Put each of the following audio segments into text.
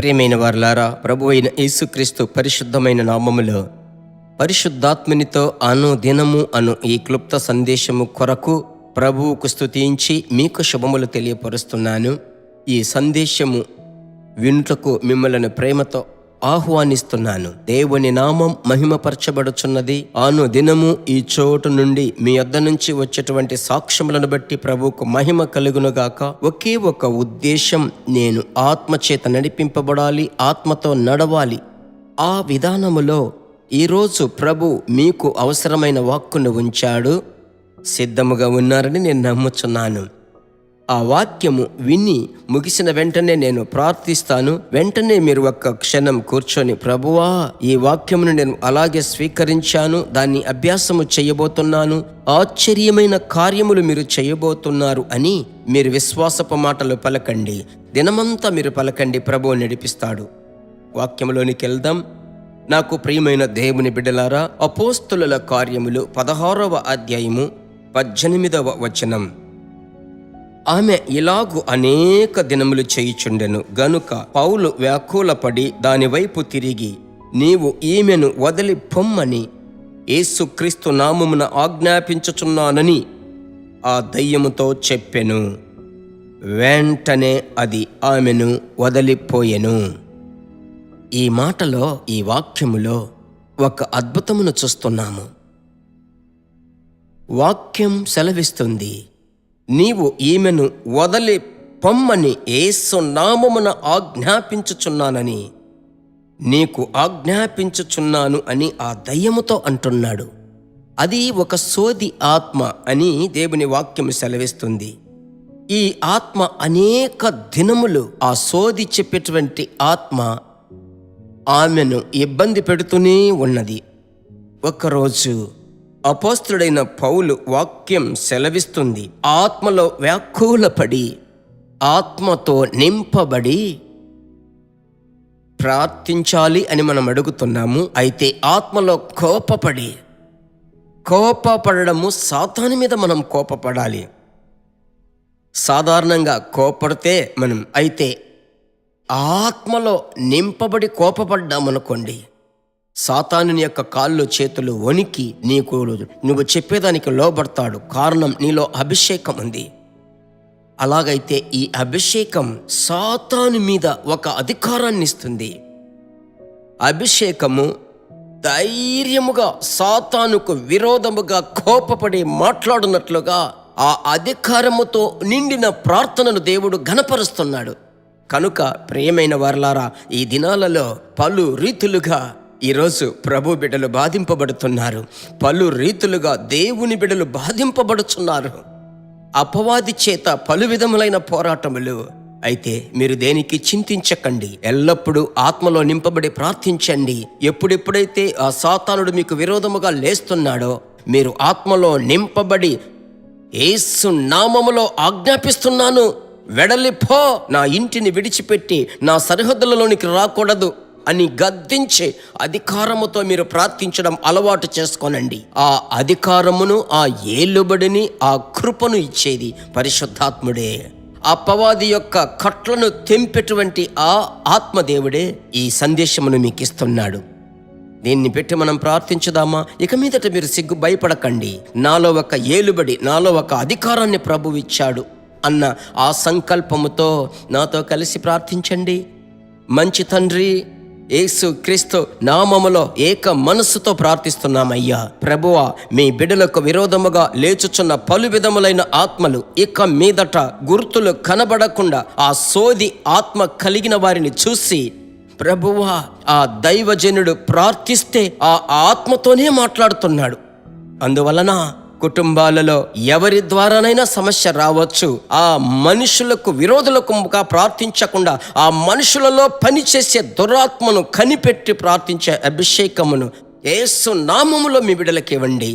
ప్రియమైన వారలారా, ప్రభు అయిన యేసుక్రీస్తు పరిశుద్ధమైన నామములో పరిశుద్ధాత్మనితో అనుదినము అను ఈ క్లుప్త సందేశము కొరకు ప్రభువుకు స్తుతించి మీకు శుభములు తెలియపరుస్తున్నాను. ఈ సందేశము వినుటకు మిమ్మల్ని ప్రేమతో ఆహ్వానిస్తున్నాను. దేవుని నామం మహిమపరచబడుచున్నది. అనుదినము ఈ చోటు నుండి మీ యొద్ద నుంచి వచ్చేటువంటి సాక్ష్యములను బట్టి ప్రభువుకు మహిమ కలుగునుగాక. ఒకే ఒక ఉద్దేశం, నేను ఆత్మచేత నడిపింపబడాలి, ఆత్మతో నడవాలి. ఆ విధానములో ఈరోజు ప్రభు మీకు అవసరమైన వాక్కును ఉంచాడు. సిద్ధముగా ఉన్నారని నేను నమ్ముచున్నాను. ఆ వాక్యము విని ముగిసిన వెంటనే నేను ప్రార్థిస్తాను. వెంటనే మీరు ఒక్క క్షణం కూర్చొని, ప్రభువా, ఈ వాక్యమును నేను అలాగే స్వీకరించాను, దాన్ని అభ్యాసము చేయబోతున్నాను, ఆశ్చర్యమైన కార్యములు మీరు చేయబోతున్నారు అని మీరు విశ్వాసపు మాటలు పలకండి. దినమంతా మీరు పలకండి, ప్రభువు నడిపిస్తాడు. వాక్యములోనికి వెళ్దాం. నాకు ప్రియమైన దేవుని బిడ్డలారా, అపోస్తులుల కార్యములు 16వ అధ్యాయము 18వ వచనం. ఆమె ఇలాగు అనేక దినములు చేయుచుండెను గనుక పౌలు వ్యాకులపడి దానివైపు తిరిగి, నీవు ఈమెను వదిలి పొమ్మని యేసుక్రీస్తు నామమున ఆజ్ఞాపించుచున్నానని ఆ దయ్యముతో చెప్పెను. వెంటనే అది ఆమెను వదిలిపోయెను. ఈ మాటలో, ఈ వాక్యములో ఒక అద్భుతమును చూస్తున్నాము. వాక్యం సెలవిస్తుంది, నీవు ఈమెను వదిలి పొమ్మని యేసు నామమున ఆజ్ఞాపించుచున్నానని, నీకు ఆజ్ఞాపించుచున్నాను అని ఆ దయ్యముతో అంటున్నాడు. అది ఒక సోది ఆత్మ అని దేవుని వాక్యము సెలవిస్తుంది. ఈ ఆత్మ అనేక దినములు, ఆ సోది చెప్పేటువంటి ఆత్మ ఆమెను ఇబ్బంది పెడుతూనే ఉన్నది. ఒకరోజు అపోస్తుడైన పౌలు వాక్యం సెలవిస్తుంది, ఆత్మలో వ్యాకులపడి, ఆత్మతో నింపబడి ప్రార్థించాలి అని మనం అడుగుతున్నాము. అయితే ఆత్మలో కోపపడము, సాతాను మీద మనం కోపపడాలి. సాధారణంగా కోపడితే మనం, అయితే ఆత్మలో నింపబడి కోపపడ్డామనుకోండి, సాతానుని యొక్క కాళ్ళు చేతులు వణికి నువ్వు చెప్పేదానికి లోబడతాడు. కారణం, నీలో అభిషేకం ఉంది. అలాగైతే ఈ అభిషేకం సాతాను మీద ఒక అధికారాన్ని ఇస్తుంది. అభిషేకము ధైర్యముగా సాతానుకు విరోధముగా కోపపడి మాట్లాడునట్లుగా ఆ అధికారముతో నిండిన ప్రార్థనను దేవుడు ఘనపరుస్తున్నాడు. కనుక ప్రియమైన వారలారా, ఈ దినాలలో పలు రీతులుగా ఈరోజు ప్రభు బిడ్డలు బాధింపబడుతున్నారు. పలు రీతులుగా దేవుని బిడ్డలు బాధింపబడుతున్నారు. అపవాది చేత పలు విధములైన పోరాటములు. అయితే మీరు దేనికి చింతించకండి, ఎల్లప్పుడూ ఆత్మలో నింపబడి ప్రార్థించండి. ఎప్పుడెప్పుడైతే ఆ సాతానుడు మీకు విరోధముగా లేస్తున్నాడో, మీరు ఆత్మలో నింపబడి యేసు నామములో ఆజ్ఞాపిస్తున్నాను, వెడలిపో, నా ఇంటిని విడిచిపెట్టి నా సరిహద్దులలోనికి రాకూడదు అని గద్దించే అధికారముతో మీరు ప్రార్థించడం అలవాటు చేసుకోనండి. ఆ అధికారమును, ఆ ఏలుబడిని, ఆ కృపను ఇచ్చేది పరిశుద్ధాత్ముడే. అపవాది యొక్క కట్లను తెంపేటువంటి ఆ ఆత్మదేవుడే ఈ సందేశమును మీకు ఇస్తున్నాడు. దీన్ని పెట్టి మనం ప్రార్థించుదామా? ఇక మీదట మీరు భయపడకండి. నాలో ఒక ఏలుబడి, నాలో ఒక అధికారాన్ని ప్రభువు ఇచ్చాడు అన్న ఆ సంకల్పముతో నాతో కలిసి ప్రార్థించండి. మంచి తండ్రి, యేసు క్రీస్తు నామములో ఏక మనస్సుతో ప్రార్థిస్తున్నామయ్యా. ప్రభువా, మీ బిడ్డలకు విరోధముగా లేచుచున్న పలు విధములైన ఆత్మలు ఇక మీదట గుర్తులు కనబడకుండా ఆ సోది ఆత్మ కలిగిన వారిని చూసి, ప్రభువా, ఆ దైవజనుడు ప్రార్థిస్తే ఆ ఆత్మతోనే మాట్లాడుతున్నాడు. అందువలన కుటుంబాలలో ఎవరి ద్వారానైనా సమస్య రావచ్చు. ఆ మనుషులకు విరోధులకు ప్రార్థించకుండా ఆ మనుషులలో పనిచేసే దురాత్మను కనిపెట్టి ప్రార్థించే అభిషేకమును యేసు నామములో మీ బిడ్డలకు ఇవ్వండి.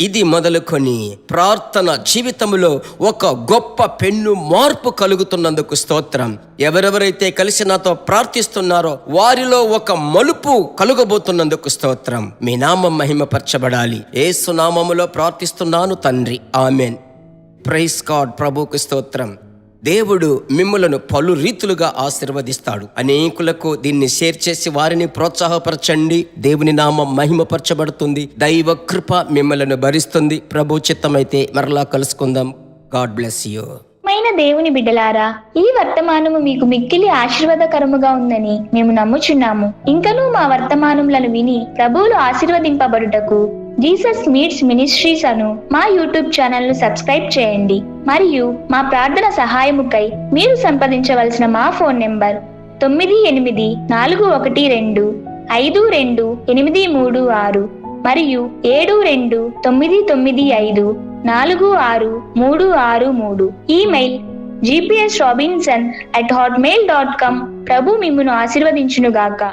ఇది మొదలుకొని ప్రార్థన జీవితంలో ఒక గొప్ప పెన్ను మార్పు కలుగుతున్నందుకు స్తోత్రం. ఎవరెవరైతే కలిసి నాతో ప్రార్థిస్తున్నారో వారిలో ఒక మలుపు కలుగబోతున్నందుకు స్తోత్రం. మీ నామం మహిమపరచబడాలి. యేసు నామములో ప్రార్థిస్తున్నాను తండ్రి, ఆమెన్. Praise God. ప్రభువుకు స్తోత్రం. దేవుడు మిమ్ములను పలు రీతులుగా ఆశీర్వదిస్తాడు. అనేకులకు దీన్ని షేర్ చేసి వారిని ప్రోత్సాహపరచండి. దేవుని నామం మహిమపరచబడుతుంది. దైవ కృప మిమ్మలను భరిస్తుంది. ప్రభు చిత్తమైతే మరలా కలుసుకుందాం. God bless you. దేవుని బిడ్డలారా, ఈ వర్తమానము మీకు మిక్కిలి ఆశీర్వాదకరముగా ఉందని మేము నమ్ముచున్నాము. ఇంకనూ మా వర్తమానములను విని ప్రభువులు ఆశీర్వదింపబడుటకు జీసస్ మీట్స్ మినిస్ట్రీస్ అను మా యూట్యూబ్ ఛానల్ ను సబ్స్క్రైబ్ చేయండి. మరియు మా ప్రార్థన సహాయముకై మీరు సంప్రదించవలసిన మా ఫోన్ నెంబర్ 9842522836 మరియు 7299546363. Email gpsrobinson@hotmail.com. ప్రభు మిమ్మును ఆశీర్వదించునుగాక.